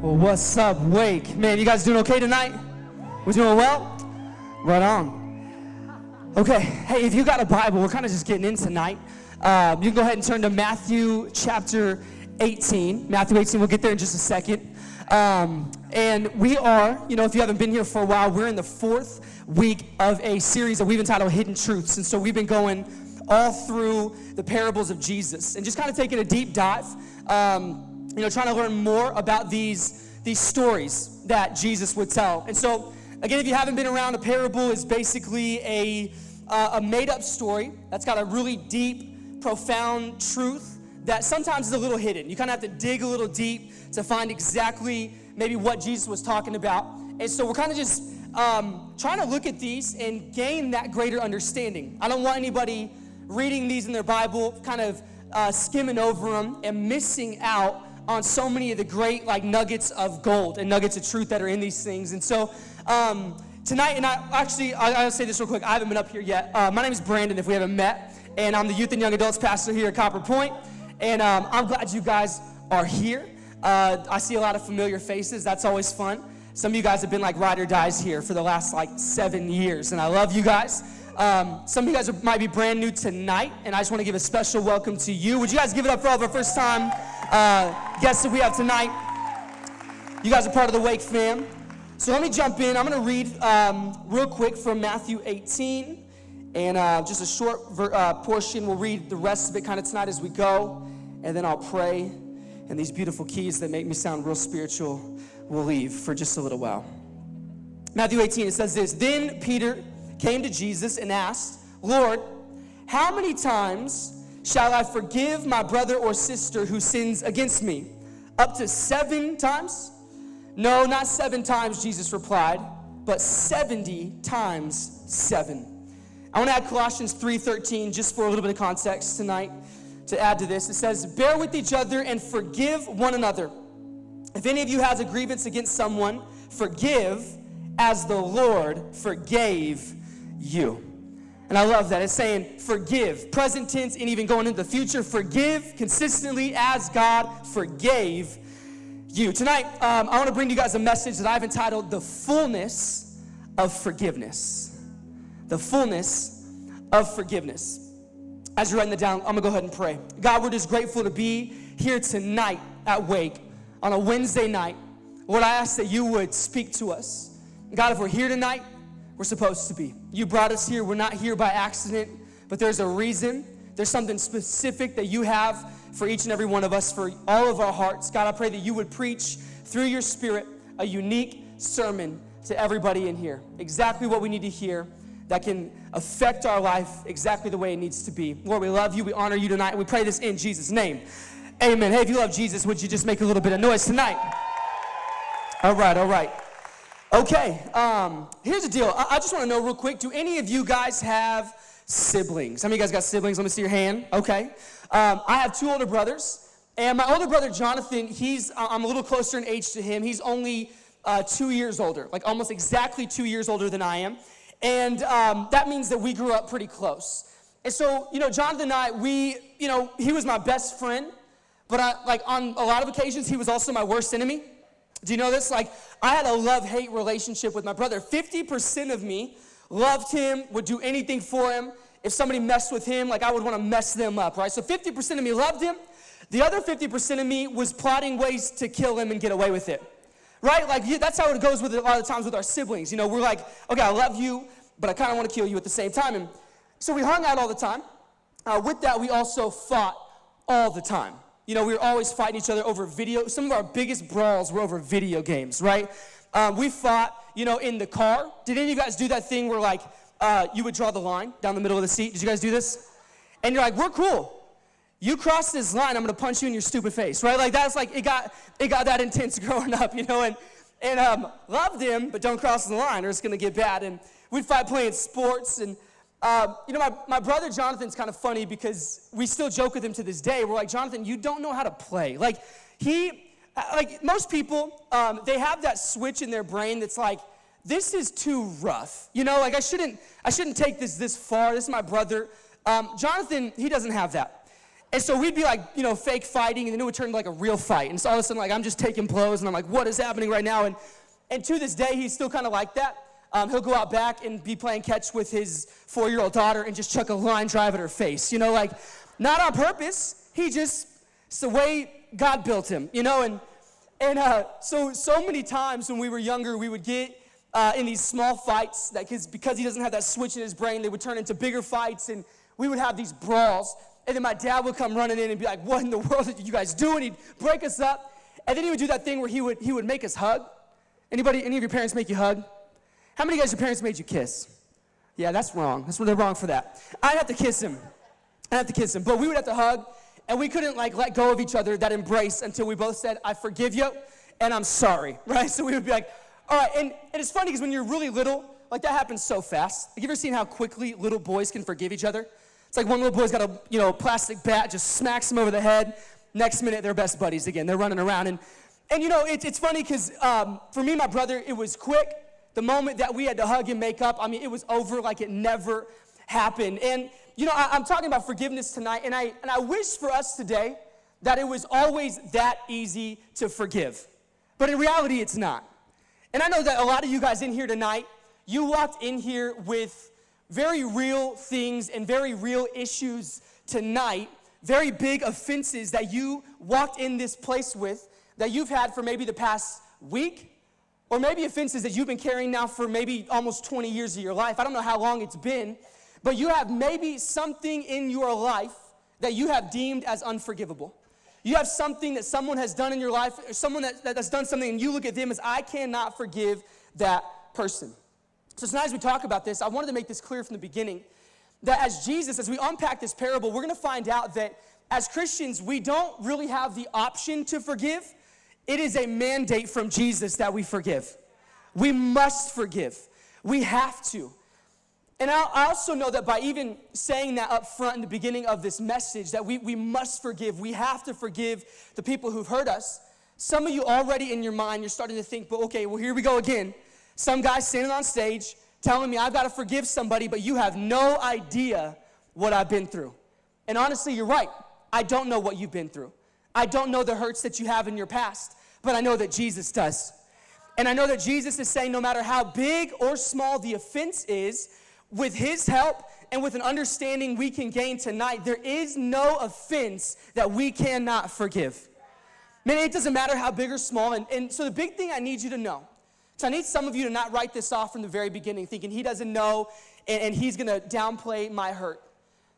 Well, what's up, Wake? Man, you guys doing okay tonight? We're doing well? Right on. Okay, hey, if you got a Bible, we're kind of just getting in tonight. You can go ahead and turn to Matthew chapter 18. Matthew 18, we'll get there in just a second. And we are, if you haven't been here for a while, we're in the fourth week of a series that we've entitled Hidden Truths. And so we've been going all through the parables of Jesus and just kind of taking a deep dive, trying to learn more about these stories that Jesus would tell. And so, again, if you haven't been around, a parable is basically a made-up story that's got a really deep, profound truth that sometimes is a little hidden. You kind of have to dig a little deep to find exactly maybe what Jesus was talking about. And so we're kind of just trying to look at these and gain that greater understanding. I don't want anybody reading these in their Bible, kind of skimming over them and missing out on so many of the great nuggets of gold and nuggets of truth that are in these things. And so tonight, and I'll say this real quick. I haven't been up here yet. My name is Brandon, if we haven't met, and I'm the youth and young adults pastor here at Copper Point. And I'm glad you guys are here. I see a lot of familiar faces. That's always fun. Some of you guys have been like ride or dies here for the last 7 years, and I love you guys. Some of you guys might be brand new tonight, and I just want to give a special welcome to you. Would you guys give it up for all of our first-time guests that we have tonight? You guys are part of the Wake fam. So let me jump in. I'm going to read real quick from Matthew 18, and just a short portion. We'll read the rest of it kind of tonight as we go, and then I'll pray, and these beautiful keys that make me sound real spiritual will leave for just a little while. Matthew 18, it says this: Then Peter came to Jesus and asked, Lord, how many times shall I forgive my brother or sister who sins against me? Up to 7 times? No, not 7 times, Jesus replied, but 70 times 7. I want to add Colossians 3:13 just for a little bit of context tonight to add to this. It says, bear with each other and forgive one another. If any of you has a grievance against someone, forgive as the Lord forgave you. And I love that. It's saying forgive, present tense, and even going into the future, forgive consistently as God forgave you. Tonight, I want to bring you guys a message that I've entitled The Fullness of Forgiveness. The Fullness of Forgiveness. As you're writing that down, I'm going to go ahead and pray. God, we're just grateful to be here tonight at Wake on a Wednesday night. Lord, I ask that you would speak to us. God, if we're here tonight, we're supposed to be. You brought us here. We're not here by accident, but there's a reason. There's something specific that you have for each and every one of us, for all of our hearts. God, I pray that you would preach through your Spirit a unique sermon to everybody in here. Exactly what we need to hear that can affect our life exactly the way it needs to be. Lord, we love you. We honor you tonight. We pray this in Jesus' name. Amen. Hey, if you love Jesus, would you just make a little bit of noise tonight? All right. Okay, here's the deal. I just want to know real quick, do any of you guys have siblings? How many of you guys got siblings? Let me see your hand. Okay. I have 2 older brothers, and my older brother, Jonathan, I'm a little closer in age to him. He's only 2 years older, almost exactly 2 years older than I am, and that means that we grew up pretty close. And so, Jonathan and I, he was my best friend, but on a lot of occasions, he was also my worst enemy. Do you know this? I had a love-hate relationship with my brother. 50% of me loved him, would do anything for him. If somebody messed with him, I would want to mess them up, right? So 50% of me loved him. The other 50% of me was plotting ways to kill him and get away with it, right? That's how it goes with a lot of times with our siblings. We're like, okay, I love you, but I kind of want to kill you at the same time. And so we hung out all the time. With that, we also fought all the time. We were always fighting each other over video. Some of our biggest brawls were over video games, right? We fought, in the car. Did any of you guys do that thing where, you would draw the line down the middle of the seat? Did you guys do this? And you're like, we're cool. You cross this line, I'm going to punch you in your stupid face, right? That's it got that intense growing up, and loved him, but don't cross the line or it's going to get bad. And we'd fight playing sports, and my brother Jonathan's kind of funny because we still joke with him to this day. We're like, Jonathan, you don't know how to play. Most people, they have that switch in their brain that's this is too rough. I shouldn't take this far. This is my brother. Jonathan, he doesn't have that. And so we'd be like, fake fighting, and then it would turn into like a real fight. And so all of a sudden, like, I'm just taking blows, and I'm like, what is happening right now? And to this day, he's still kind of like that. He'll go out back and be playing catch with his 4-year-old daughter and just chuck a line drive at her face. Like, not on purpose. It's the way God built him, So many times when we were younger, we would get in these small fights that because he doesn't have that switch in his brain, they would turn into bigger fights, and we would have these brawls. And then my dad would come running in and be like, what in the world did you guys do? And he'd break us up. And then he would do that thing where he would make us hug. Any of your parents make you hug? How many of you guys, your parents made you kiss? Yeah, that's wrong. They're wrong for that. I'd have to kiss him. But we would have to hug, and we couldn't let go of each other, that embrace, until we both said, I forgive you, and I'm sorry, right? So we would be like, all right, and it's funny because when you're really little, that happens so fast. Have you ever seen how quickly little boys can forgive each other? It's like one little boy's got a plastic bat, just smacks him over the head. Next minute, they're best buddies again. They're running around. And it's funny because for me, my brother, it was quick. The moment that we had to hug and make up, it was over like it never happened. And, I'm talking about forgiveness tonight, and I wish for us today that it was always that easy to forgive. But in reality, it's not. And I know that a lot of you guys in here tonight, you walked in here with very real things and very real issues tonight, very big offenses that you walked in this place with, that you've had for maybe the past week, or maybe offenses that you've been carrying now for maybe almost 20 years of your life. I don't know how long it's been, but you have maybe something in your life that you have deemed as unforgivable. You have something that someone has done in your life, or someone that's done something, and you look at them as, I cannot forgive that person. So tonight as we talk about this, I wanted to make this clear from the beginning, that as we unpack this parable, we're going to find out that as Christians, we don't really have the option to forgive. It is a mandate from Jesus that we forgive. We must forgive. We have to. And I also know that by even saying that up front in the beginning of this message, that we must forgive. We have to forgive the people who've hurt us. Some of you already in your mind, you're starting to think, but okay, well, here we go again. Some guy standing on stage telling me I've got to forgive somebody, but you have no idea what I've been through. And honestly, you're right. I don't know what you've been through. I don't know the hurts that you have in your past, but I know that Jesus does. And I know that Jesus is saying no matter how big or small the offense is, with his help and with an understanding we can gain tonight, there is no offense that we cannot forgive. Man, it doesn't matter how big or small. And so the big thing I need you to know, so I need some of you to not write this off from the very beginning, thinking he doesn't know and he's going to downplay my hurt.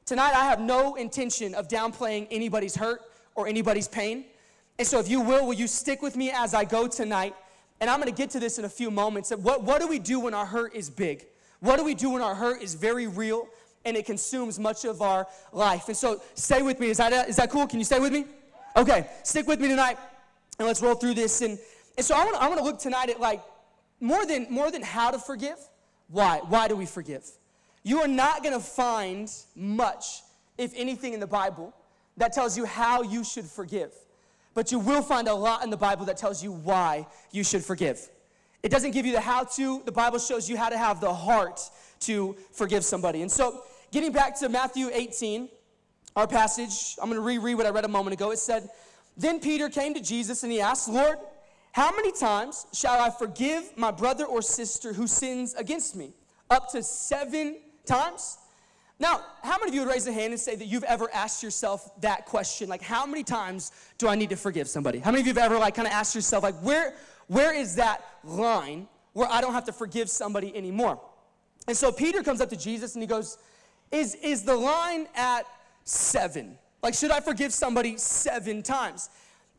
Tonight, I have no intention of downplaying anybody's hurt or anybody's pain. And so if you will you stick with me as I go tonight? And I'm going to get to this in a few moments. What do we do when our hurt is big? What do we do when our hurt is very real and it consumes much of our life? And so stay with me. Is that cool? Can you stay with me? Okay, stick with me tonight and let's roll through this. And so I want to look tonight at more than how to forgive. Why? Why do we forgive? You are not going to find much, if anything, in the Bible that tells you how you should forgive. But you will find a lot in the Bible that tells you why you should forgive. It doesn't give you the how-to. The Bible shows you how to have the heart to forgive somebody. And so, getting back to Matthew 18, our passage, I'm going to reread what I read a moment ago. It said, Then Peter came to Jesus and he asked, Lord, how many times shall I forgive my brother or sister who sins against me? Up to 7 times? Now, how many of you would raise a hand and say that you've ever asked yourself that question? How many times do I need to forgive somebody? How many of you have ever kind of asked yourself, where is that line where I don't have to forgive somebody anymore? And so Peter comes up to Jesus and he goes, is the line at 7? Should I forgive somebody 7 times?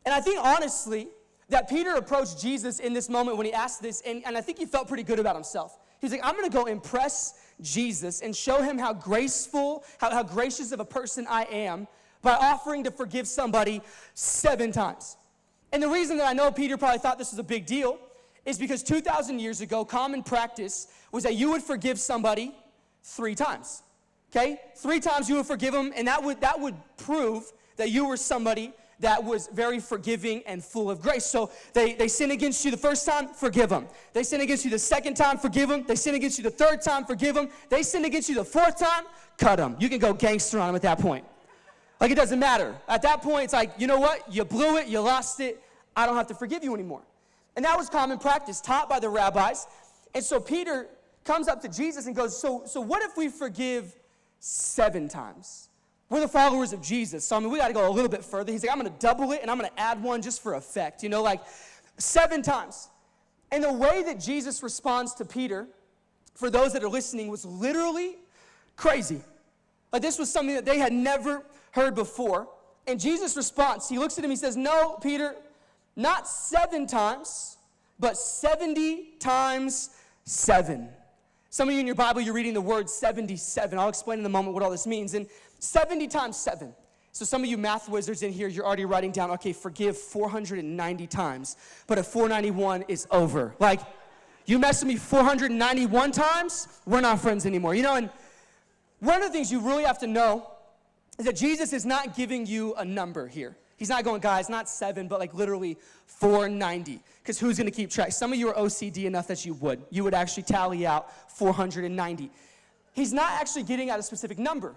And I think honestly that Peter approached Jesus in this moment when he asked this, and I think he felt pretty good about himself. He's like, I'm going to go impress Jesus and show him how graceful, how gracious of a person I am by offering to forgive somebody 7 times. And the reason that I know Peter probably thought this was a big deal is because 2,000 years ago, common practice was that you would forgive somebody 3 times. Okay? 3 times you would forgive them, and that would prove that you were somebody that was very forgiving and full of grace. So they sin against you the first time, forgive them. They sin against you the second time, forgive them. They sin against you the third time, forgive them. They sin against you the 4th time, cut them. You can go gangster on them at that point. Like, it doesn't matter. At that point, it's like, you know what? You blew it. You lost it. I don't have to forgive you anymore. And that was common practice taught by the rabbis. And so Peter comes up to Jesus and goes, so what if we forgive 7 times? We're the followers of Jesus. So, I mean, we got to go a little bit further. He's like, I'm going to double it, and I'm going to add one just for effect. You know, like 7 times. And the way that Jesus responds to Peter, for those that are listening, was literally crazy. Like, this was something that they had never heard before. And Jesus' response, he looks at him, he says, no, Peter, not 7 times, but 70 times 7. Some of you in your Bible, you're reading the word 77. I'll explain in a moment what all this means. And 70 times 7. So some of you math wizards in here, you're already writing down, okay, forgive 490 times. But at 491 is over. Like, you mess with me 491 times, we're not friends anymore. You know, and one of the things you really have to know is that Jesus is not giving you a number here. He's not going, guys, not 7, but like literally 490. Because who's going to keep track? Some of you are OCD enough that you would. You would actually tally out 490. He's not actually getting at a specific number.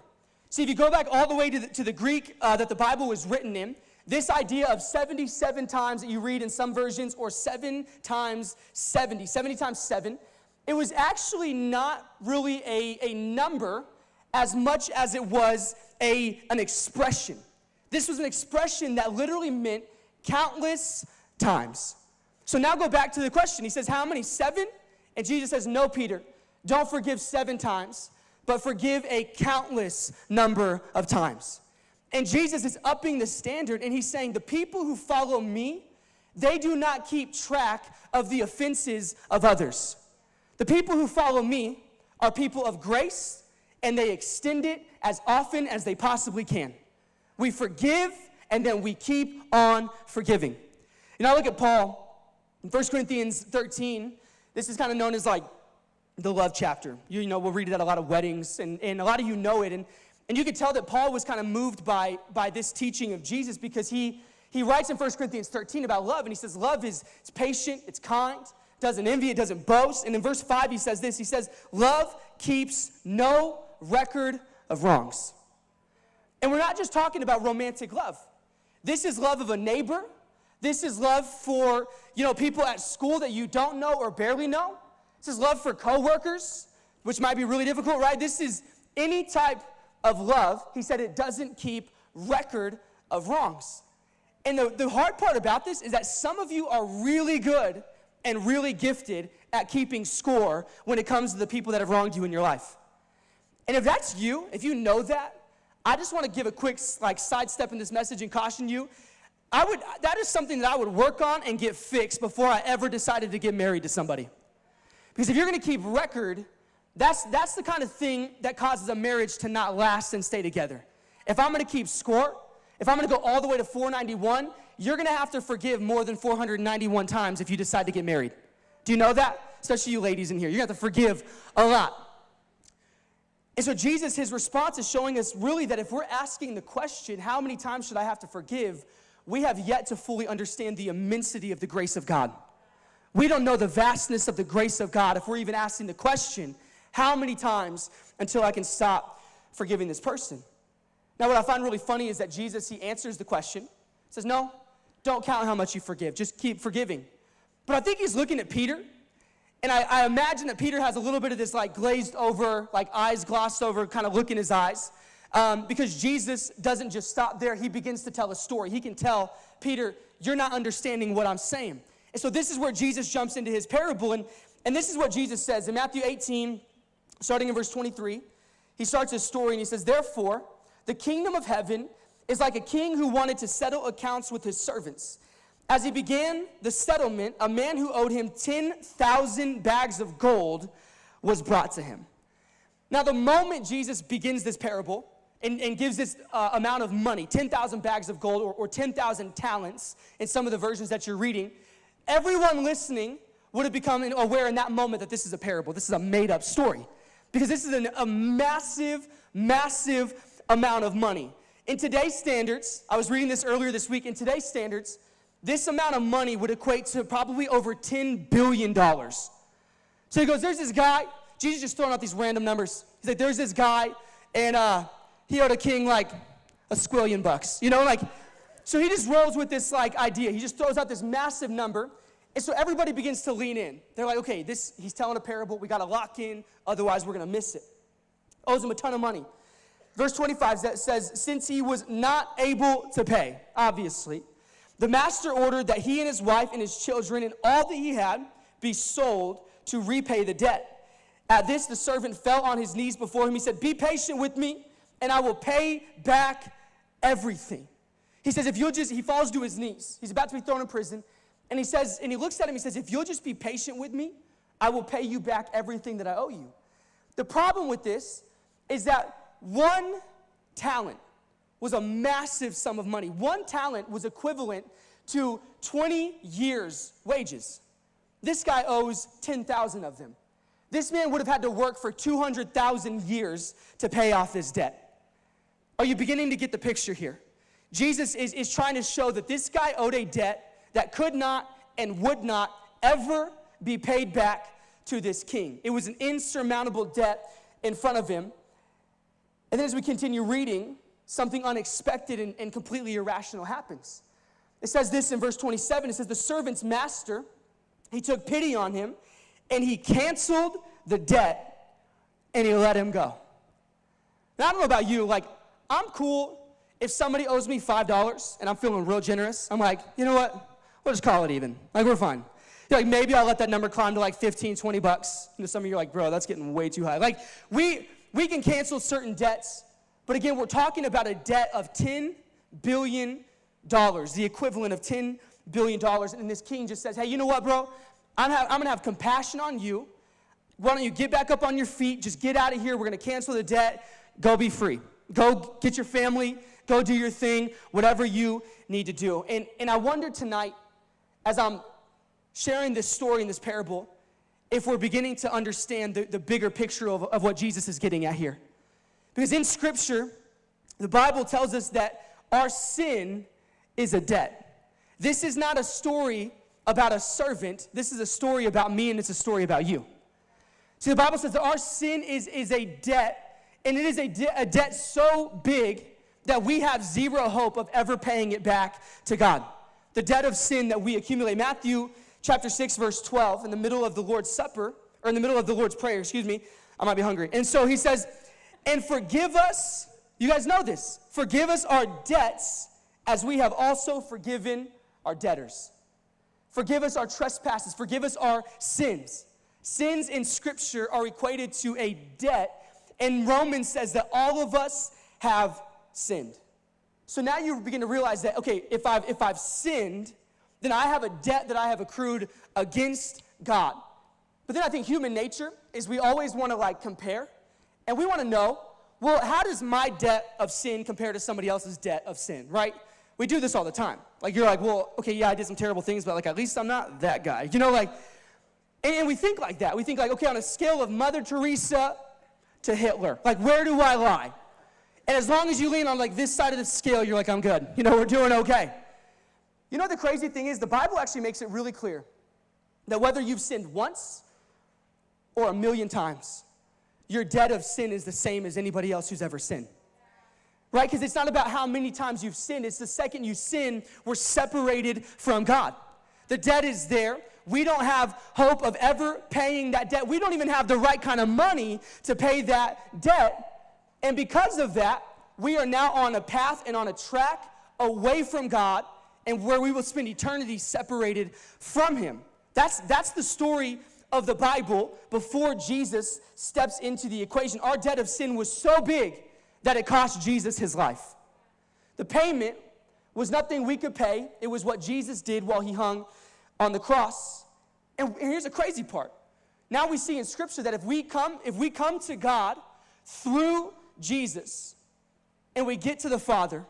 See, if you go back all the way to the Greek that the Bible was written in, this idea of 77 times that you read in some versions, or 7 times 70 times 7, it was actually not really a number as much as it was an expression. This was an expression that literally meant countless times. So now go back to the question. He says, how many? 7? And Jesus says, no, Peter, don't forgive 7 times, but forgive a countless number of times. And Jesus is upping the standard, and he's saying, the people who follow me, they do not keep track of the offenses of others. The people who follow me are people of grace, and they extend it as often as they possibly can. We forgive, and then we keep on forgiving. You know, I look at Paul in 1 Corinthians 13. This is kind of known as like the love chapter. You know, we'll read it at a lot of weddings, and a lot of you know it. And you could tell that Paul was kind of moved by this teaching of Jesus, because he writes in 1 Corinthians 13 about love, and he says love is it's patient, it's kind, doesn't envy, it doesn't boast. And in verse 5 he says this, he says, love keeps no record of wrongs. And we're not just talking about romantic love. This is love of a neighbor. This is love for, you know, people at school that you don't know or barely know. This is love for coworkers, which might be really difficult, right? This is any type of love. He said it doesn't keep record of wrongs. And the hard part about this is that some of you are really good and really gifted at keeping score when it comes to the people that have wronged you in your life. And if that's you, if you know that, I just want to give a quick sidestep in this message and caution you. That is something that I would work on and get fixed before I ever decided to get married to somebody. Because if you're going to keep record, that's the kind of thing that causes a marriage to not last and stay together. If I'm going to keep score, if I'm going to go all the way to 491, you're going to have to forgive more than 491 times if you decide to get married. Do you know that? Especially you ladies in here. You're going to have to forgive a lot. And so Jesus, his response is showing us really that if we're asking the question, how many times should I have to forgive, we have yet to fully understand the immensity of the grace of God. We don't know the vastness of the grace of God if we're even asking the question, how many times until I can stop forgiving this person? Now, what I find really funny is that Jesus, he answers the question, says, no, don't count how much you forgive, just keep forgiving. But I think he's looking at Peter, and I imagine that Peter has a little bit of this like glazed over, like eyes glossed over kind of look in his eyes, because Jesus doesn't just stop there. He begins to tell a story. He can tell Peter, you're not understanding what I'm saying. And so this is where Jesus jumps into his parable, and this is what Jesus says in Matthew 18, starting in verse 23. He starts his story, and he says, therefore, the kingdom of heaven is like a king who wanted to settle accounts with his servants. As he began the settlement, a man who owed him 10,000 bags of gold was brought to him. Now, the moment Jesus begins this parable and gives this amount of money, 10,000 bags of gold or 10,000 talents in some of the versions that you're reading, everyone listening would have become aware in that moment that this is a parable. This is a made-up story. Because this is a massive, massive amount of money. In today's standards, I was reading this earlier this week, in today's standards, this amount of money would equate to probably over $10 billion. So he goes, there's this guy, Jesus just throwing out these random numbers. He's like, there's this guy, and he owed a king like a squillion bucks. You know, like, so he just rolls with this like idea. He just throws out this massive number. And so everybody begins to lean in. They're like, okay, he's telling a parable. We got to lock in. Otherwise, we're going to miss it. Owes him a ton of money. Verse 25 says, since he was not able to pay, obviously, the master ordered that he and his wife and his children and all that he had be sold to repay the debt. At this, the servant fell on his knees before him. He said, be patient with me, and I will pay back everything. He says, he falls to his knees. He's about to be thrown in prison. And he says, and he looks at him, he says, if you'll just be patient with me, I will pay you back everything that I owe you. The problem with this is that 1 talent was a massive sum of money. 1 talent was equivalent to 20 years' wages. This guy owes 10,000 of them. This man would have had to work for 200,000 years to pay off this debt. Are you beginning to get the picture here? Jesus is trying to show that this guy owed a debt that could not and would not ever be paid back to this king. It was an insurmountable debt in front of him. And then as we continue reading, something unexpected and completely irrational happens. It says this in verse 27. It says, the servant's master, he took pity on him, and he canceled the debt, and he let him go. Now, I don't know about you, like, I'm cool if somebody owes me $5 and I'm feeling real generous. I'm like, you know what? We'll just call it even. Like, we're fine. You're like, maybe I'll let that number climb to like 15, 20 bucks. You know, some of you are like, bro, that's getting way too high. Like, we can cancel certain debts, but again, we're talking about a debt of $10 billion, the equivalent of $10 billion. And this king just says, hey, you know what, bro? I'm going to have compassion on you. Why don't you get back up on your feet? Just get out of here. We're going to cancel the debt. Go be free. Go get your family. Go do your thing, whatever you need to do. And I wonder tonight, as I'm sharing this story in this parable, if we're beginning to understand the bigger picture of what Jesus is getting at here. Because in Scripture, the Bible tells us that our sin is a debt. This is not a story about a servant. This is a story about me, and it's a story about you. See, the Bible says that our sin is a debt, and it is a debt so big that we have zero hope of ever paying it back to God. The debt of sin that we accumulate. Matthew chapter 6, verse 12, in the middle of the Lord's Supper, or in the middle of the Lord's Prayer, I might be hungry. And so he says, and forgive us, you guys know this, forgive us our debts as we have also forgiven our debtors. Forgive us our trespasses, forgive us our sins. Sins in Scripture are equated to a debt, and Romans says that all of us have sinned. So now you begin to realize that, okay, if I've sinned, then I have a debt that I have accrued against God. But then I think human nature is we always want to like compare, and we want to know, well, how does my debt of sin compare to somebody else's debt of sin, right? We do this all the time. Like, you're like, well, okay, yeah, I did some terrible things, but like at least I'm not that guy. You know, like, and we think like that. We think like, okay, on a scale of Mother Teresa to Hitler, like, where do I lie? And as long as you lean on like this side of the scale, you're like, I'm good. You know, we're doing okay. You know, the crazy thing is the Bible actually makes it really clear that whether you've sinned once or 1,000,000 times, your debt of sin is the same as anybody else who's ever sinned. Right? Because it's not about how many times you've sinned. It's the second you sin, we're separated from God. The debt is there. We don't have hope of ever paying that debt. We don't even have the right kind of money to pay that debt. And because of that, we are now on a path and on a track away from God, and where we will spend eternity separated from Him. That's the story of the Bible before Jesus steps into the equation. Our debt of sin was so big that it cost Jesus His life. The payment was nothing we could pay. It was what Jesus did while He hung on the cross. And here's the crazy part. Now we see in Scripture that if we come to God through Jesus, and we get to the Father,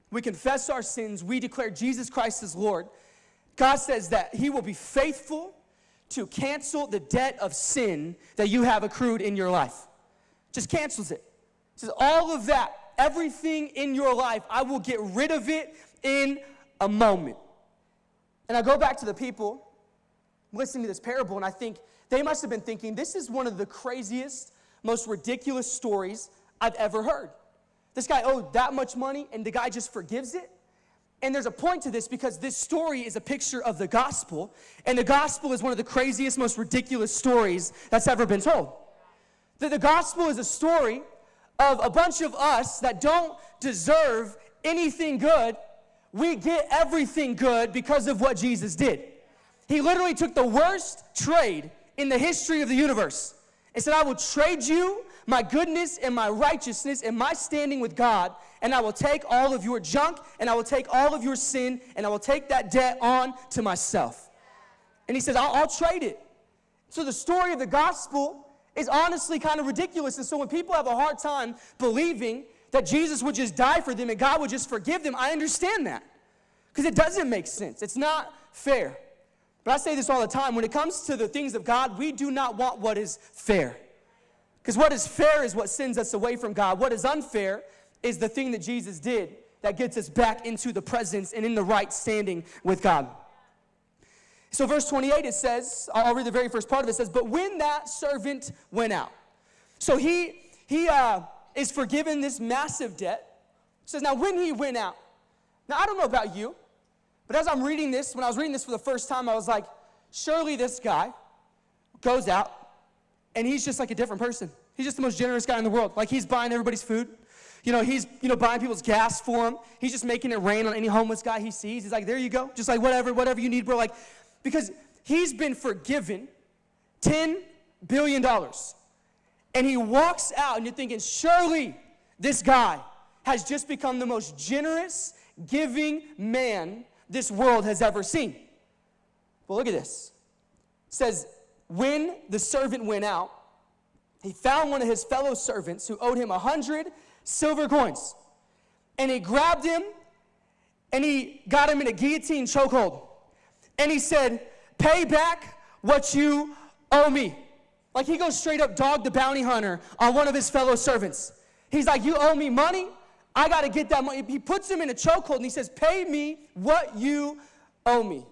we confess our sins, we declare Jesus Christ as Lord, God says that He will be faithful to cancel the debt of sin that you have accrued in your life. Just cancels it. He says, all of that, everything in your life, I will get rid of it in a moment. And I go back to the people listening to this parable, and I think they must have been thinking, this is one of the craziest, most ridiculous stories I've ever heard. This guy owed that much money, and the guy just forgives it. And there's a point to this because this story is a picture of the gospel, and the gospel is one of the craziest, most ridiculous stories that's ever been told. That the gospel is a story of a bunch of us that don't deserve anything good. We get everything good because of what Jesus did. He literally took the worst trade in the history of the universe and said, I will trade you my goodness and my righteousness and my standing with God, and I will take all of your junk, and I will take all of your sin, and I will take that debt on to myself. And he says, I'll trade it. So the story of the gospel is honestly kind of ridiculous. And so when people have a hard time believing that Jesus would just die for them and God would just forgive them, I understand that. Because it doesn't make sense. It's not fair. But I say this all the time. When it comes to the things of God, we do not want what is fair. Because what is fair is what sends us away from God. What is unfair is the thing that Jesus did that gets us back into the presence and in the right standing with God. So verse 28, it says, I'll read the very first part of it. It says, but when that servant went out. So he is forgiven this massive debt. It says, now when he went out. Now I don't know about you, but as I'm reading this, when I was reading this for the first time, I was like, surely this guy goes out and he's just like a different person. He's just the most generous guy in the world. Like he's buying everybody's food. He's buying people's gas for them. He's just making it rain on any homeless guy he sees. He's like, there you go. Just like whatever you need, bro. Like, because he's been forgiven $10 billion. And he walks out and you're thinking, surely this guy has just become the most generous, giving man this world has ever seen. Well, look at this. It says, when the servant went out, he found one of his fellow servants who owed him 100 silver coins. And he grabbed him, and he got him in a guillotine chokehold. And he said, pay back what you owe me. Like he goes straight up dog the bounty hunter on one of his fellow servants. He's like, you owe me money? I got to get that money. He puts him in a chokehold, and he says, pay me what you owe me.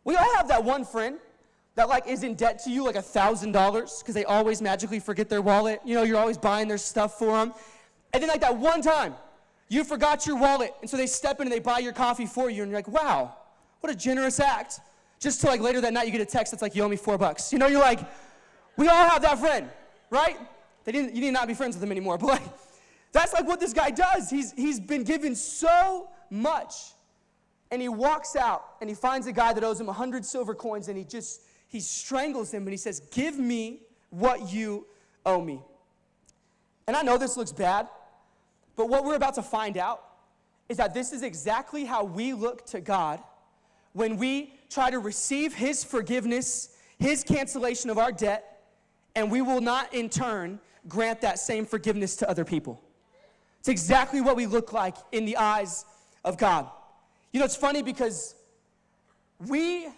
We all have that one friend that like is in debt to you like $1,000 because they always magically forget their wallet. You're always buying their stuff for them. And then like that one time, you forgot your wallet, and so they step in and they buy your coffee for you, and you're like, wow, what a generous act. Just to like later that night, you get a text that's like, you owe me $4. You're like, we all have that friend, right? You need not be friends with them anymore, but like, that's like what this guy does. He's been given so much, and he walks out, and he finds a guy that owes him 100 silver coins, and he strangles him, and he says, give me what you owe me. And I know this looks bad, but what we're about to find out is that this is exactly how we look to God when we try to receive his forgiveness, his cancellation of our debt, and we will not in turn grant that same forgiveness to other people. It's exactly what we look like in the eyes of God. It's funny because we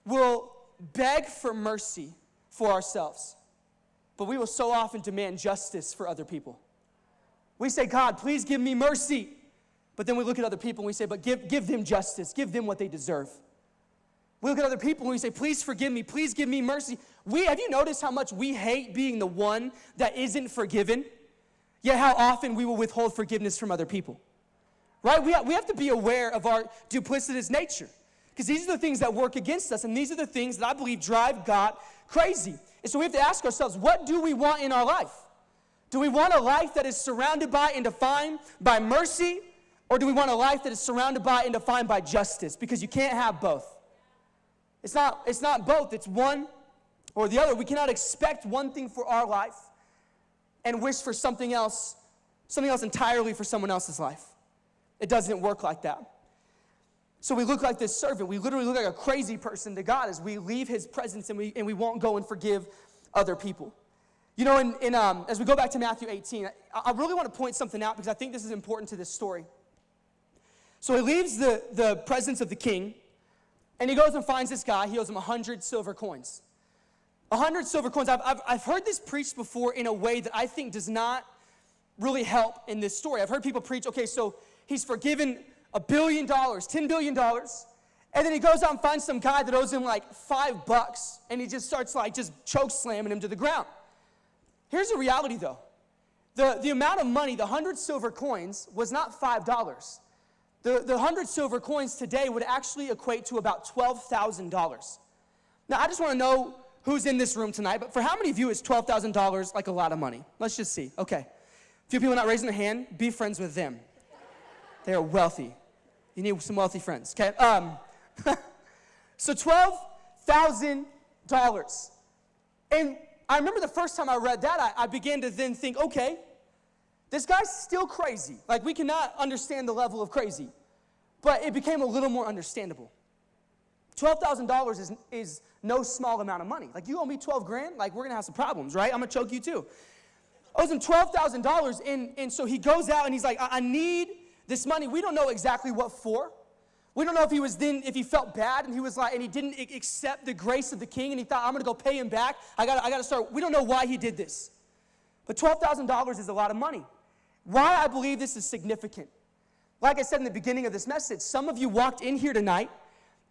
will beg for mercy for ourselves, but we will so often demand justice for other people. We say, God, please give me mercy. But then we look at other people and we say, but give them justice. Give them what they deserve. We look at other people and we say, please forgive me. Please give me mercy. Have you noticed how much we hate being the one that isn't forgiven? Yet how often we will withhold forgiveness from other people. Right? We have to be aware of our duplicitous nature. Because these are the things that work against us. And these are the things that I believe drive God crazy. And so we have to ask ourselves, what do we want in our life? Do we want a life that is surrounded by and defined by mercy? Or do we want a life that is surrounded by and defined by justice? Because you can't have both. It's not both. It's one or the other. We cannot expect one thing for our life and wish for something else entirely for someone else's life. It doesn't work like that. So we look like this servant. We literally look like a crazy person to God as we leave his presence and we won't go and forgive other people. As we go back to Matthew 18, I really want to point something out because I think this is important to this story. So he leaves the presence of the king, and he goes and finds this guy. He owes him 100 silver coins. 100 silver coins. I've heard this preached before in a way that I think does not really help in this story. I've heard people preach, okay, so he's forgiven $1 billion, $10 billion, and then he goes out and finds some guy that owes him like $5, and he just starts like just choke slamming him to the ground. Here's the reality though. the amount of money, the 100 silver coins, was not $5. The 100 silver coins today would actually equate to about $12,000. Now, I just want to know who's in this room tonight, but for how many of you is $12,000 like a lot of money? Let's just see. Okay. A few people not raising their hand, be friends with them. They are wealthy. You need some wealthy friends, okay? So $12,000. And I remember the first time I read that, I began to then think, okay, this guy's still crazy. Like, we cannot understand the level of crazy. But it became a little more understandable. $12,000 is no small amount of money. Like, you owe me 12 grand, like, we're going to have some problems, right? I'm going to choke you too. I owes him $12,000, and so he goes out and he's like, I need this money. We don't know exactly what for. We don't know if he felt bad and he was like, and he didn't accept the grace of the king and he thought, I'm going to go pay him back. I got to start. We don't know why he did this. But $12,000 is a lot of money. Why I believe this is significant. Like I said in the beginning of this message, some of you walked in here tonight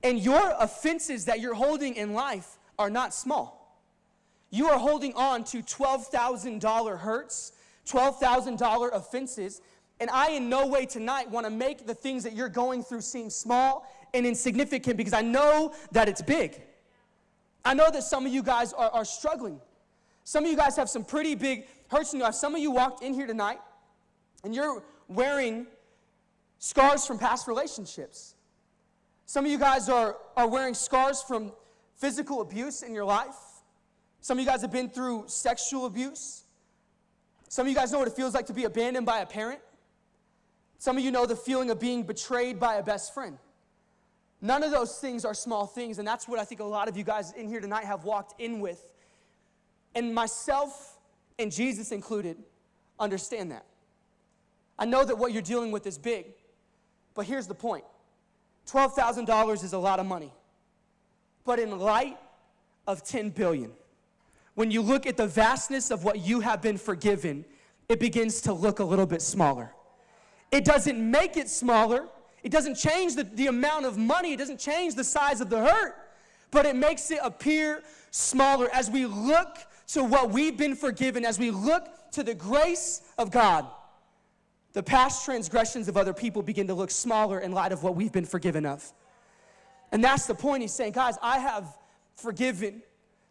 and your offenses that you're holding in life are not small. You are holding on to $12,000 hurts, $12,000 offenses, and I in no way tonight want to make the things that you're going through seem small and insignificant because I know that it's big. I know that some of you guys are struggling. Some of you guys have some pretty big hurts in your life. Some of you walked in here tonight and you're wearing scars from past relationships. Some of you guys are wearing scars from physical abuse in your life. Some of you guys have been through sexual abuse. Some of you guys know what it feels like to be abandoned by a parent. Some of you know the feeling of being betrayed by a best friend. None of those things are small things, and that's what I think a lot of you guys in here tonight have walked in with. And myself and Jesus included understand that. I know that what you're dealing with is big, but here's the point. $12,000 is a lot of money. But in light of $10 billion, when you look at the vastness of what you have been forgiven, it begins to look a little bit smaller. It doesn't make it smaller. It doesn't change the amount of money. It doesn't change the size of the hurt. But it makes it appear smaller as we look to what we've been forgiven, as we look to the grace of God. The past transgressions of other people begin to look smaller in light of what we've been forgiven of. And that's the point. He's saying, guys, I have forgiven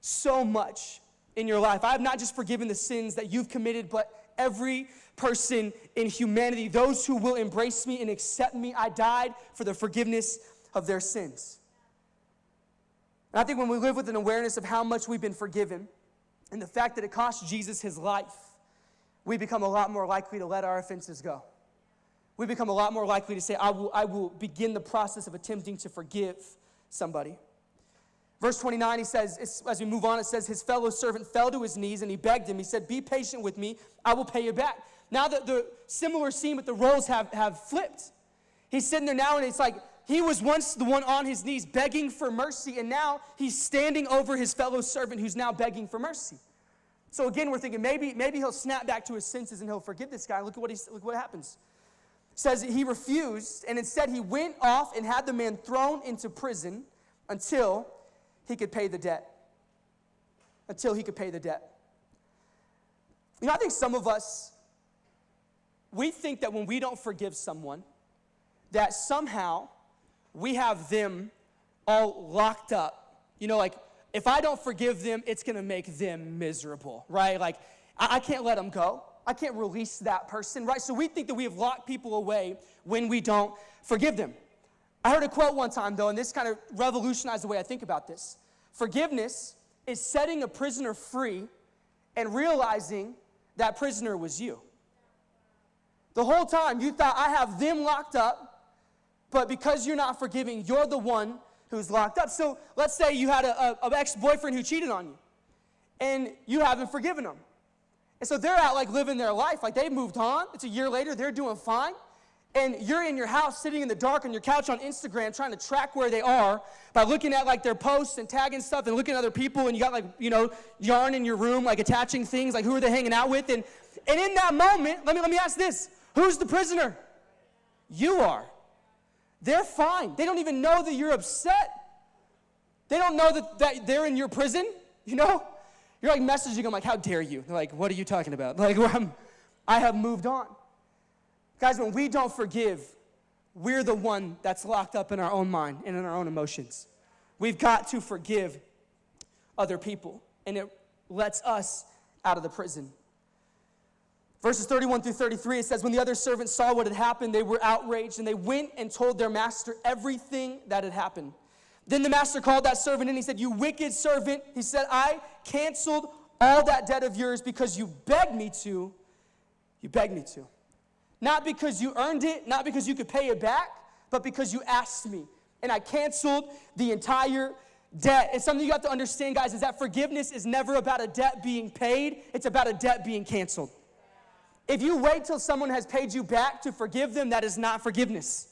so much in your life. I have not just forgiven the sins that you've committed, but every person in humanity, those who will embrace me and accept me, I died for the forgiveness of their sins. And I think when we live with an awareness of how much we've been forgiven and the fact that it cost Jesus his life, we become a lot more likely to let our offenses go. We become a lot more likely to say, I will begin the process of attempting to forgive somebody. Verse 29, he says, as we move on, it says, his fellow servant fell to his knees and he begged him. He said, be patient with me, I will pay you back. Now that the similar scene with the roles have flipped. He's sitting there now and it's like, he was once the one on his knees begging for mercy, and now he's standing over his fellow servant who's now begging for mercy. So again, we're thinking maybe he'll snap back to his senses and he'll forgive this guy. Look what happens. It says he refused, and instead he went off and had the man thrown into prison until he could pay the debt. Until he could pay the debt. You know, I think some of us, we think that when we don't forgive someone, that somehow we have them all locked up. You know, like, if I don't forgive them, it's going to make them miserable, right? Like, I can't let them go. I can't release that person, right? So we think that we have locked people away when we don't forgive them. I heard a quote one time, though, and this kind of revolutionized the way I think about this. Forgiveness is setting a prisoner free and realizing that prisoner was you. The whole time you thought, I have them locked up, but because you're not forgiving, you're the one who's locked up. So let's say you had an ex-boyfriend who cheated on you, and you haven't forgiven them. And so they're out like living their life, like they've moved on. It's a year later, they're doing fine. And you're in your house sitting in the dark on your couch on Instagram trying to track where they are by looking at like their posts and tagging stuff and looking at other people, and you got like, you know, yarn in your room, like attaching things, like who are they hanging out with? And in that moment, let me ask this. Who's the prisoner? You are. They're fine. They don't even know that you're upset. They don't know that they're in your prison, you know? You're like messaging them like, how dare you? They're like, what are you talking about? Like, I have moved on. Guys, when we don't forgive, we're the one that's locked up in our own mind and in our own emotions. We've got to forgive other people, and it lets us out of the prison. Verses 31 through 33, it says, when the other servants saw what had happened, they were outraged, and they went and told their master everything that had happened. Then the master called that servant in. He said, you wicked servant. He said, I canceled all that debt of yours because you begged me to. You begged me to. Not because you earned it, not because you could pay it back, but because you asked me. And I canceled the entire debt. And something you have to understand, guys, is that forgiveness is never about a debt being paid. It's about a debt being canceled. If you wait till someone has paid you back to forgive them, that is not forgiveness.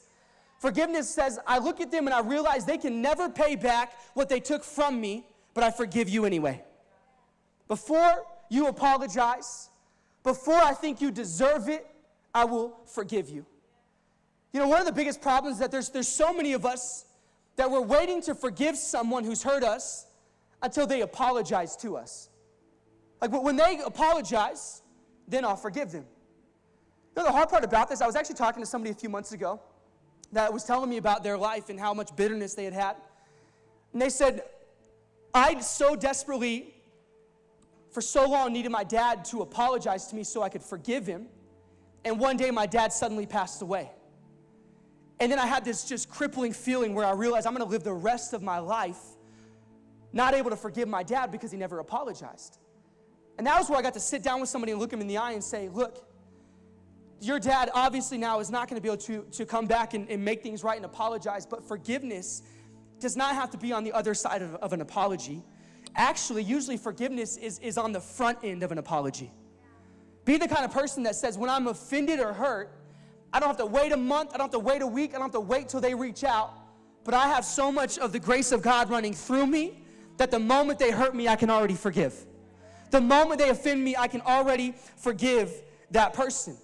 Forgiveness says, I look at them and I realize they can never pay back what they took from me, but I forgive you anyway. Before you apologize, before I think you deserve it, I will forgive you. You know, one of the biggest problems is that there's so many of us that we're waiting to forgive someone who's hurt us until they apologize to us. Like when they apologize, then I'll forgive them. You know, the hard part about this, I was actually talking to somebody a few months ago that was telling me about their life and how much bitterness they had had. And they said, I so desperately, for so long, needed my dad to apologize to me so I could forgive him. And one day my dad suddenly passed away. And then I had this just crippling feeling where I realized I'm going to live the rest of my life not able to forgive my dad because he never apologized. And that was where I got to sit down with somebody and look him in the eye and say, look, your dad obviously now is not going to be able to come back and make things right and apologize, but forgiveness does not have to be on the other side of an apology. Actually, usually forgiveness is on the front end of an apology. Be the kind of person that says, when I'm offended or hurt, I don't have to wait a month, I don't have to wait a week, I don't have to wait till they reach out, but I have so much of the grace of God running through me that the moment they hurt me, I can already forgive. The moment they offend me, I can already forgive that person.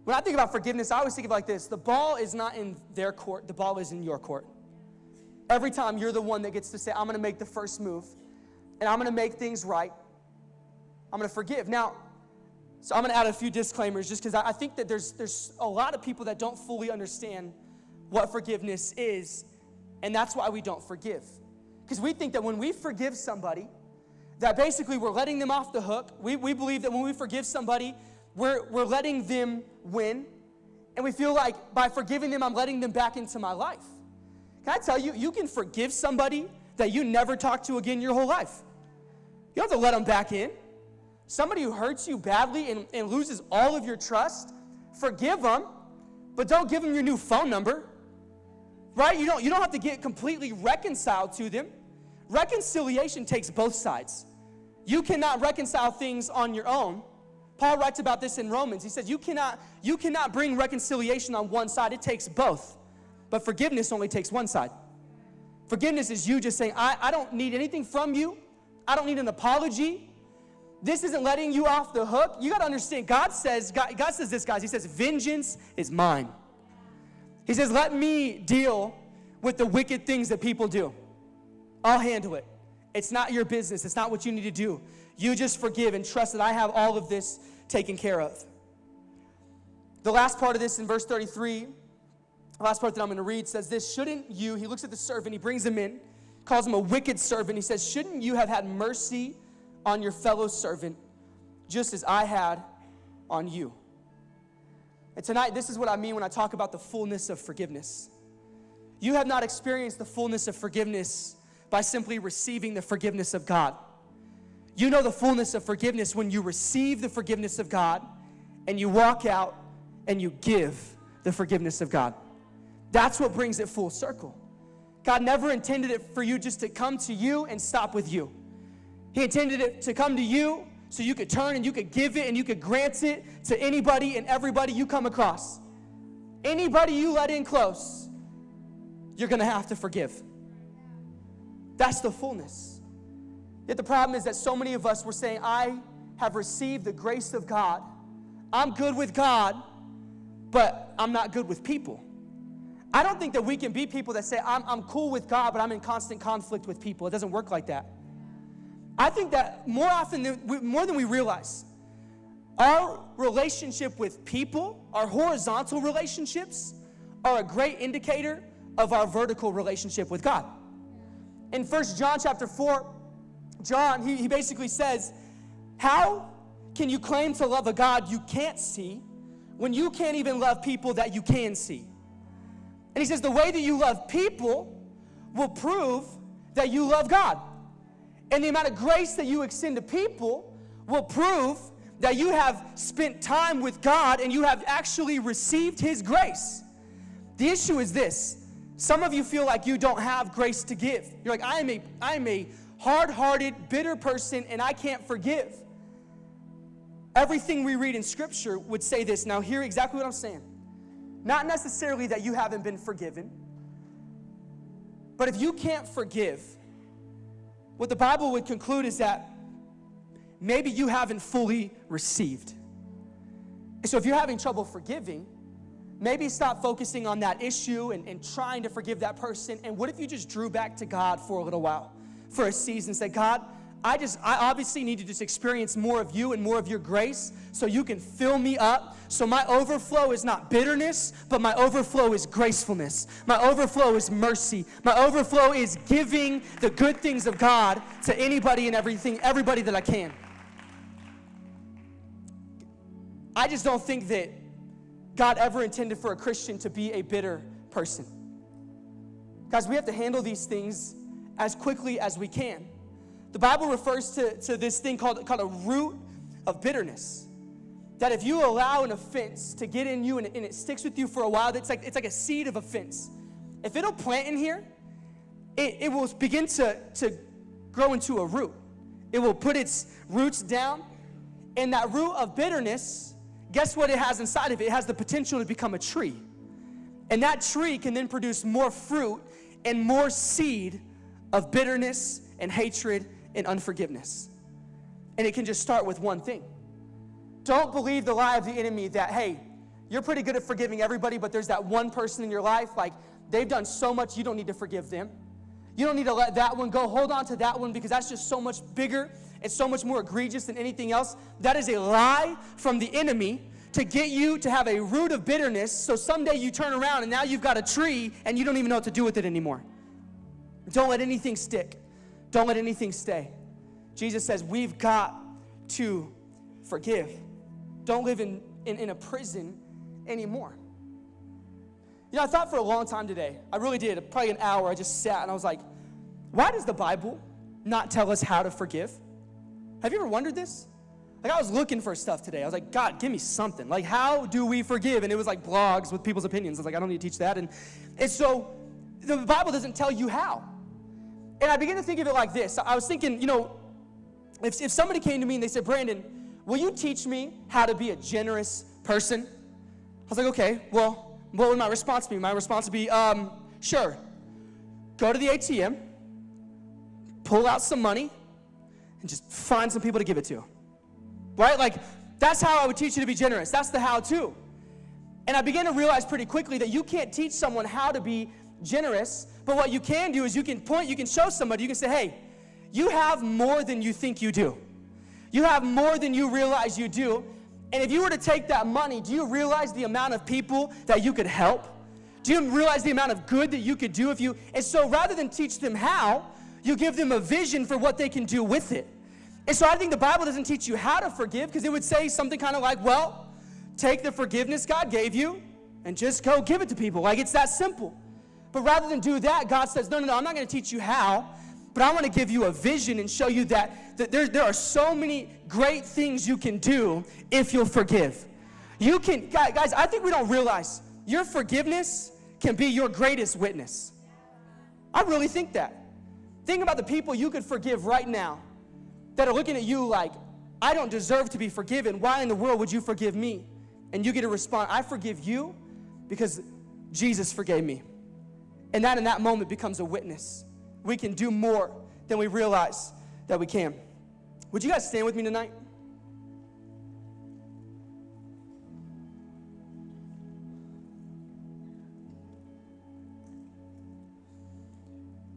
When I think about forgiveness, I always think of it like this. The ball is not in their court. The ball is in your court. Every time you're the one that gets to say, I'm going to make the first move, and I'm going to make things right. I'm going to forgive. Now, so I'm going to add a few disclaimers just because I think that there's a lot of people that don't fully understand what forgiveness is, and that's why we don't forgive. Because we think that when we forgive somebody, that basically we're letting them off the hook. We believe that when we forgive somebody, we're letting them win. And we feel like by forgiving them, I'm letting them back into my life. Can I tell you, you can forgive somebody that you never talk to again your whole life. You don't have to let them back in. Somebody who hurts you badly and loses all of your trust, forgive them, but don't give them your new phone number. Right? You don't have to get completely reconciled to them. Reconciliation takes both sides. You cannot reconcile things on your own. Paul writes about this in Romans. He says you cannot bring reconciliation on one side. It takes both. But forgiveness only takes one side. Forgiveness is you just saying, I don't need anything from you. I don't need an apology. This isn't letting you off the hook. You got to understand, God says this, guys. He says, vengeance is mine. He says, let me deal with the wicked things that people do. I'll handle it. It's not your business. It's not what you need to do. You just forgive and trust that I have all of this taken care of. The last part of this in verse 33, the last part that I'm going to read says this, shouldn't you, he looks at the servant, he brings him in, calls him a wicked servant. He says, shouldn't you have had mercy on your fellow servant just as I had on you? And tonight, this is what I mean when I talk about the fullness of forgiveness. You have not experienced the fullness of forgiveness by simply receiving the forgiveness of God. You know the fullness of forgiveness when you receive the forgiveness of God and you walk out and you give the forgiveness of God. That's what brings it full circle. God never intended it for you just to come to you and stop with you. He intended it to come to you so you could turn and you could give it and you could grant it to anybody and everybody you come across. Anybody you let in close, you're going to have to forgive. That's the fullness. Yet the problem is that so many of us were saying, I have received the grace of God. I'm good with God, but I'm not good with people. I don't think that we can be people that say, I'm cool with God, but I'm in constant conflict with people. It doesn't work like that. I think that more than we realize, Our relationship with people, our horizontal relationships, are a great indicator of our vertical relationship with God. In 1 John chapter 4, John, he basically says, how can you claim to love a God you can't see when you can't even love people that you can see? And he says the way that you love people will prove that you love God. And the amount of grace that you extend to people will prove that you have spent time with God and you have actually received his grace. The issue is this. Some of you feel like you don't have grace to give. You're like, I am a hard-hearted, bitter person, and I can't forgive. Everything we read in Scripture would say this. Now, hear exactly what I'm saying. Not necessarily that you haven't been forgiven, but if you can't forgive, what the Bible would conclude is that maybe you haven't fully received. So if you're having trouble forgiving, maybe stop focusing on that issue and trying to forgive that person. And what if you just drew back to God for a little while, for a season, say, God, I obviously need to just experience more of you and more of your grace so you can fill me up. So my overflow is not bitterness, but my overflow is gracefulness. My overflow is mercy. My overflow is giving the good things of God to anybody and everybody that I can. I just don't think that God ever intended for a Christian to be a bitter person. Guys, we have to handle these things as quickly as we can. The Bible refers to this thing called a root of bitterness. That if you allow an offense to get in you and it sticks with you for a while, it's like a seed of offense. If it'll plant in here, it will begin to grow into a root. It will put its roots down, and that root of bitterness, guess what it has inside of it? It has the potential to become a tree. And that tree can then produce more fruit and more seed of bitterness and hatred and unforgiveness. And it can just start with one thing. Don't believe the lie of the enemy that, hey, you're pretty good at forgiving everybody, but there's that one person in your life, like, they've done so much, you don't need to forgive them. You don't need to let that one go. Hold on to that one because that's just so much bigger and so much more egregious than anything else. That is a lie from the enemy to get you to have a root of bitterness, so someday you turn around and now you've got a tree and you don't even know what to do with it anymore. Don't let anything stick. Don't let anything stay. Jesus says we've got to forgive. Don't live in a prison anymore. You know, I thought for a long time today, I really did, probably an hour, I just sat and I was like, why does the Bible not tell us how to forgive? Have you ever wondered this? Like, I was looking for stuff today. I was like, God, give me something. Like, how do we forgive? And it was like blogs with people's opinions. I was like, I don't need to teach that. And so the Bible doesn't tell you how. And I began to think of it like this. I was thinking, you know, if somebody came to me and they said, Brandon, will you teach me how to be a generous person? I was like, okay, well, what would my response be? My response would be, sure. Go to the ATM, pull out some money, and just find some people to give it to. Right? Like, that's how I would teach you to be generous. That's the how-to. And I began to realize pretty quickly that you can't teach someone how to be generous, but what you can do is you can show somebody, you can say, hey, you have more than you think you do. You have more than you realize you do. And if you were to take that money, do you realize the amount of people that you could help? Do you realize the amount of good that you could do if you, and so rather than teach them how, you give them a vision for what they can do with it. And so I think the Bible doesn't teach you how to forgive because it would say something kind of like, well, take the forgiveness God gave you and just go give it to people. Like, it's that simple. But rather than do that, God says, no, I'm not going to teach you how, but I want to give you a vision and show you that there are so many great things you can do if you'll forgive. You can, guys, I think we don't realize your forgiveness can be your greatest witness. I really think that. Think about the people you could forgive right now that are looking at you like, I don't deserve to be forgiven. Why in the world would you forgive me? And you get to respond, I forgive you because Jesus forgave me. And that in that moment becomes a witness. We can do more than we realize that we can. Would you guys stand with me tonight?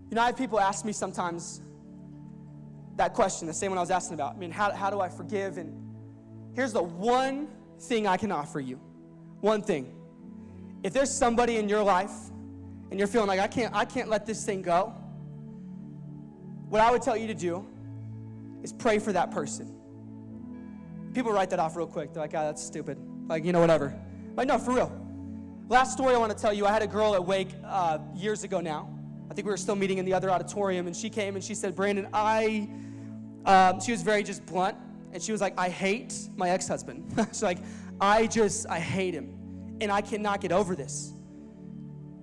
You know, I have people ask me sometimes that question, the same one I was asking about. I mean, how do I forgive? And Here's the one thing I can offer you. One thing. If there's somebody in your life and you're feeling like, I can't let this thing go, what I would tell you to do is pray for that person. People write that off real quick. They're like, that's stupid. Like, whatever. Like, no, for real. Last story I want to tell you, I had a girl at Wake years ago now. I think we were still meeting in the other auditorium, and she came and she said, Brandon, she was very just blunt, and she was like, I hate my ex-husband. She's like, I hate him, and I cannot get over this.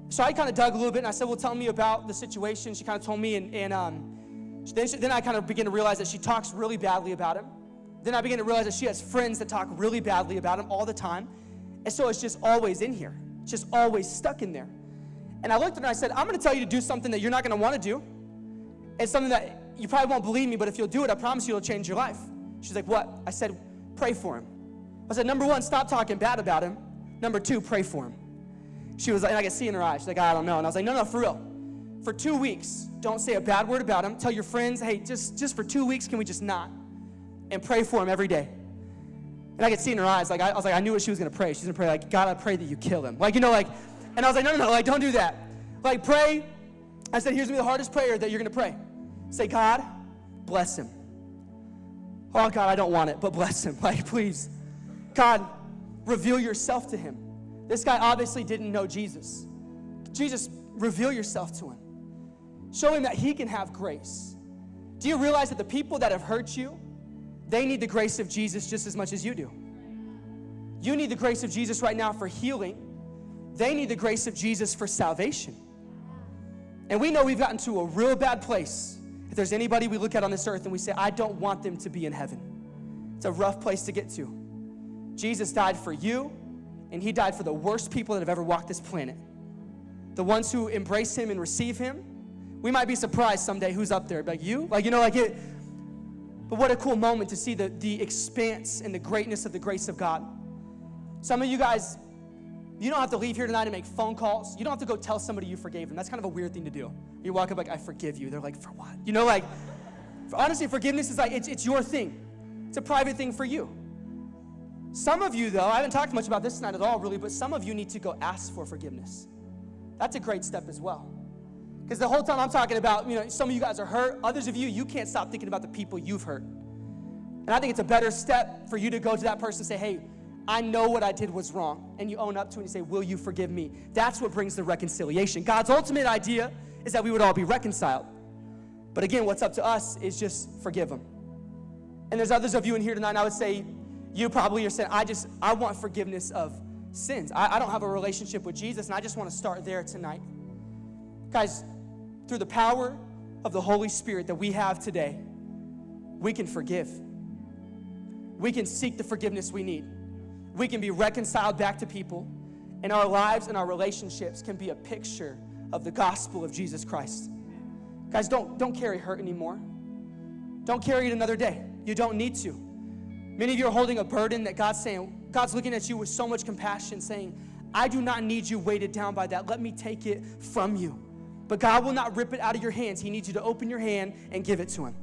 So I kind of dug a little bit, and I said, well, tell me about the situation. She kind of told me, and then I kind of began to realize that she talks really badly about him. Then I began to realize that she has friends that talk really badly about him all the time. And so it's just always in here. It's just always stuck in there. And I looked at her and I said, I'm going to tell you to do something that you're not going to want to do. It's something that you probably won't believe me, but if you'll do it, I promise you it'll change your life. She's like, what? I said, pray for him. I said, number one, stop talking bad about him. Number two, pray for him. She was like, and I could see in her eyes, she's like, I don't know. And I was like, no, for real. For 2 weeks, don't say a bad word about him. Tell your friends, hey, just for 2 weeks, can we just not? And pray for him every day. And I could see in her eyes, I was like, I knew what she was going to pray. She's going to pray, like, God, I pray that you kill him. And I was like, no, don't do that. Pray. I said, here's going to be the hardest prayer that you're going to pray. Say, God, bless him. Oh, God, I don't want it, but bless him. Please. God, reveal yourself to him. This guy obviously didn't know Jesus. Jesus, reveal yourself to him. Show him that he can have grace. Do you realize that the people that have hurt you, they need the grace of Jesus just as much as you do? You need the grace of Jesus right now for healing. They need the grace of Jesus for salvation. And we know we've gotten to a real bad place. If there's anybody we look at on this earth and we say, I don't want them to be in heaven. It's a rough place to get to. Jesus died for you, and he died for the worst people that have ever walked this planet. The ones who embrace him and receive him. We might be surprised someday who's up there. Like you? But what a cool moment to see the expanse and the greatness of the grace of God. Some of you guys, you don't have to leave here tonight and make phone calls. You don't have to go tell somebody you forgave them. That's kind of a weird thing to do. You walk up like, I forgive you. They're like, for what? Honestly, forgiveness is it's your thing. It's a private thing for you. Some of you, though, I haven't talked much about this tonight at all, really, but some of you need to go ask for forgiveness. That's a great step as well. Because the whole time I'm talking about, some of you guys are hurt. Others of you can't stop thinking about the people you've hurt. And I think it's a better step for you to go to that person and say, hey, I know what I did was wrong. And you own up to it and you say, will you forgive me? That's what brings the reconciliation. God's ultimate idea is that we would all be reconciled. But again, what's up to us is just forgive them. And there's others of you in here tonight, and I would say, you probably are saying, I want forgiveness of sins. I don't have a relationship with Jesus, and I just want to start there tonight. Guys, through the power of the Holy Spirit that we have today, we can forgive. We can seek the forgiveness we need. We can be reconciled back to people, and our lives and our relationships can be a picture of the gospel of Jesus Christ. Guys, don't carry hurt anymore. Don't carry it another day. You don't need to. Many of you are holding a burden that God's looking at you with so much compassion, saying, I do not need you weighted down by that. Let me take it from you. But God will not rip it out of your hands. He needs you to open your hand and give it to him.